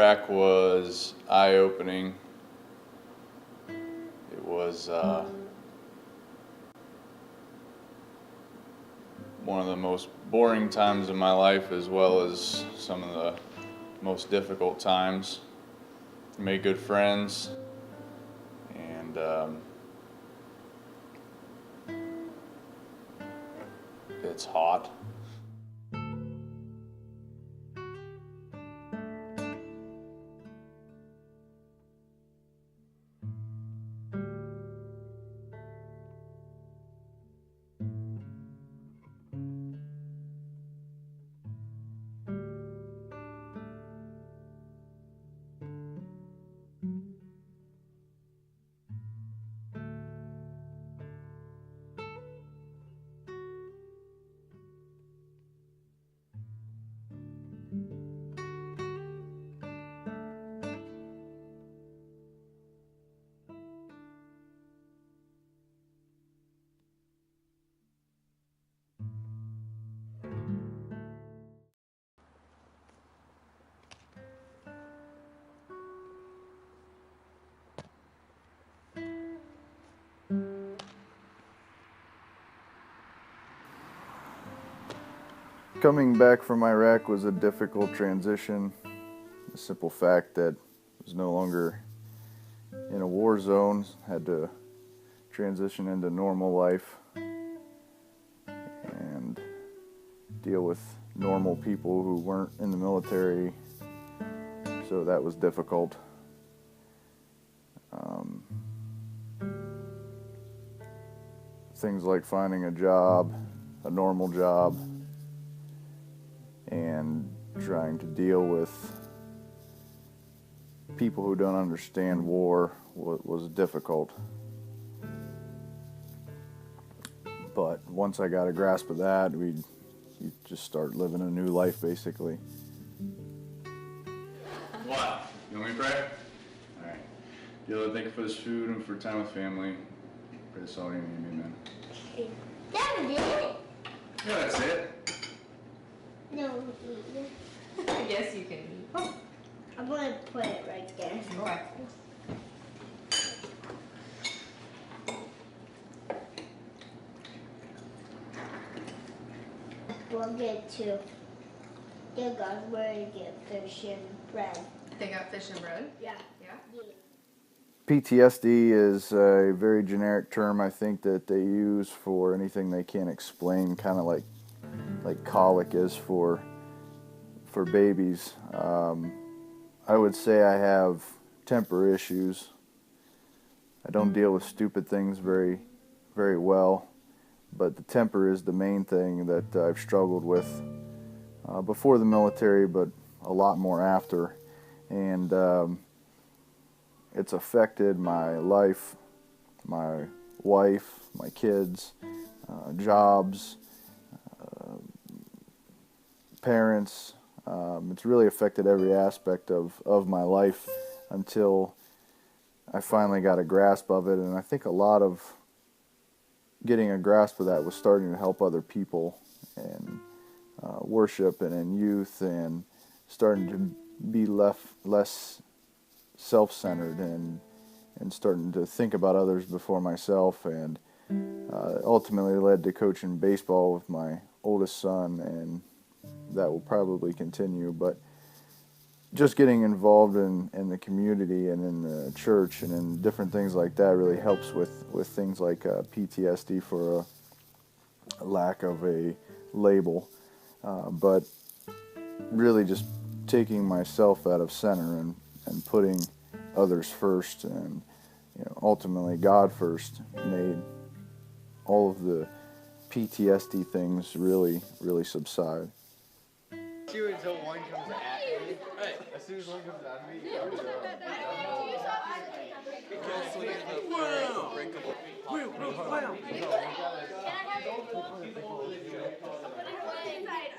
Iraq was eye-opening. It was one of the most boring times of my life, as well as some of the most difficult times. Made good friends, and it's hot. Coming back from Iraq was a difficult transition. The simple fact that I was no longer in a war zone, had to transition into normal life and deal with normal people who weren't in the military, so that was difficult. Things like finding a job, a normal job, and trying to deal with people who don't understand war was difficult. But once I got a grasp of that, you just start living a new life, basically. What? You want me to pray? All right. Dear Lord, thank you for this food and for time with family. Pray this all in your name, amen. Yeah, that's it. no. I guess you can eat. Oh, I'm gonna put it right there. Sure. We'll get to the guys where to get fish and bread. They got fish and bread? Yeah. Yeah? PTSD is a very generic term, I think, that they use for anything they can't explain, kind of like colic is for babies. I would say I have temper issues. I don't deal with stupid things very, very well, but the temper is the main thing that I've struggled with before the military, but a lot more after. And it's affected my life, my wife, my kids, jobs, parents. It's really affected every aspect of my life until I finally got a grasp of it. And I think a lot of getting a grasp of that was starting to help other people and worship and in youth, and starting to be less self-centered and starting to think about others before myself, and ultimately led to coaching baseball with my oldest son, and that will probably continue. But just getting involved in the community and in the church and in different things like that really helps with things like PTSD, for a lack of a label, but really just taking myself out of center and putting others first, and ultimately God first, made all of the PTSD things really, really subside. You until one comes at me. Right. As soon as one comes at me,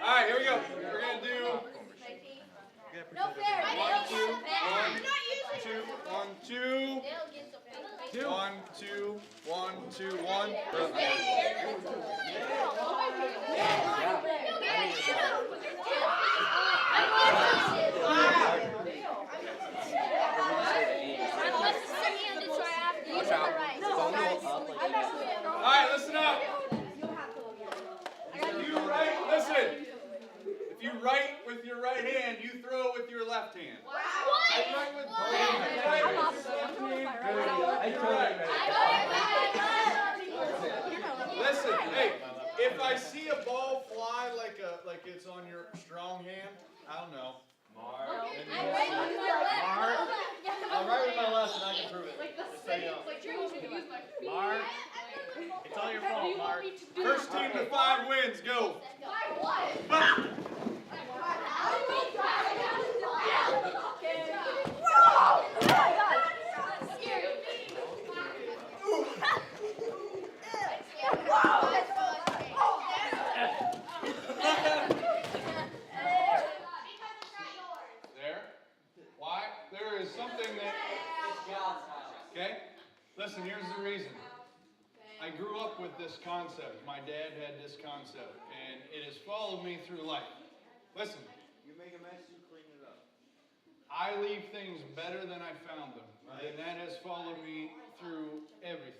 Alright, here we go. We're gonna do No fair. 1, 2, 1, 2, 1, 2, 1. All right, listen up. Listen. If you write with your right hand, you throw it with your left hand. What? I write with both hands. Listen, hey, if I see a ball fly like it's on your strong hand, I don't know. Mark. I'll write with my left and I can prove it. Just so you know. Mark. It's all your fault, Mark. First team to 5 wins, go. There. Why? There is something that. Okay? Listen, here's the reason. I grew up with this concept. My dad had this concept, and it has followed me through life. Listen. You make a mess, you clean it up. I leave things better than I found them. Right. And that has followed me through everything.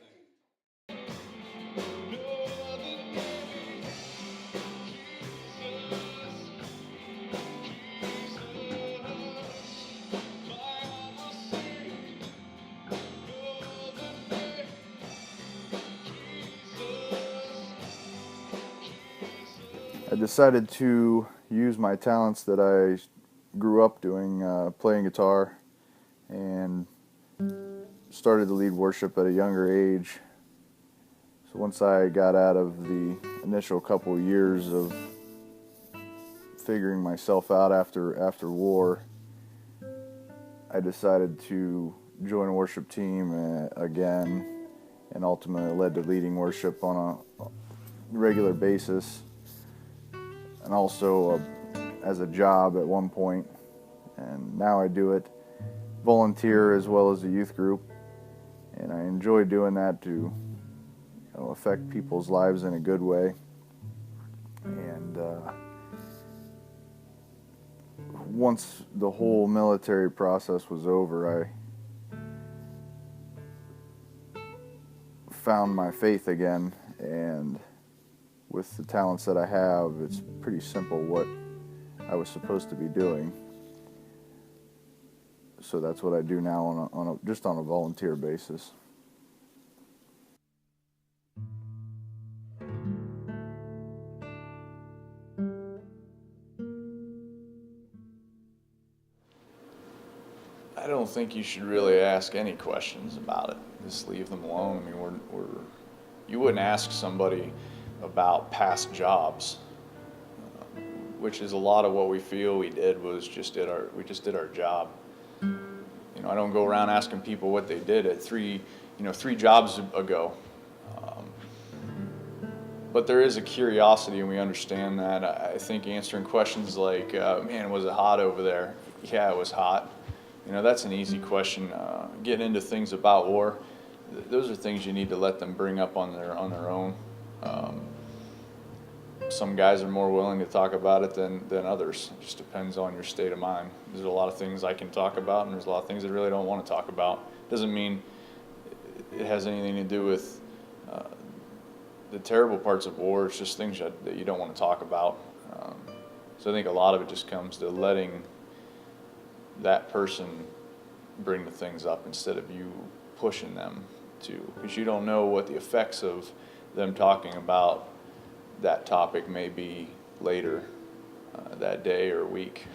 I decided to use my talents that I grew up doing, playing guitar, and started to lead worship at a younger age. So once I got out of the initial couple years of figuring myself out after war, I decided to join a worship team again, and ultimately led to leading worship on a regular basis, and also as a job at one point. And now I do it volunteer as well as a youth group, and I enjoy doing that to affect people's lives in a good way. And once the whole military process was over, I found my faith again, and with the talents that I have, it's pretty simple what I was supposed to be doing. So that's what I do now just on a volunteer basis. I don't think you should really ask any questions about it. Just leave them alone. I mean, you wouldn't ask somebody about past jobs, which is a lot of what we feel we did was we just did our job. You know, I don't go around asking people what they did at three jobs ago. But there is a curiosity, and we understand that. I think answering questions like, man, was it hot over there? Yeah, it was hot. You know, that's an easy question. Getting into things about war, those are things you need to let them bring up on their own. Some guys are more willing to talk about it than others. It just depends on your state of mind. There's a lot of things I can talk about, and there's a lot of things I really don't want to talk about. Doesn't mean it has anything to do with the terrible parts of war. It's just things that you don't want to talk about. So I think a lot of it just comes to letting that person bring the things up instead of you pushing them to, because you don't know what the effects of them talking about that topic may be later that day or week.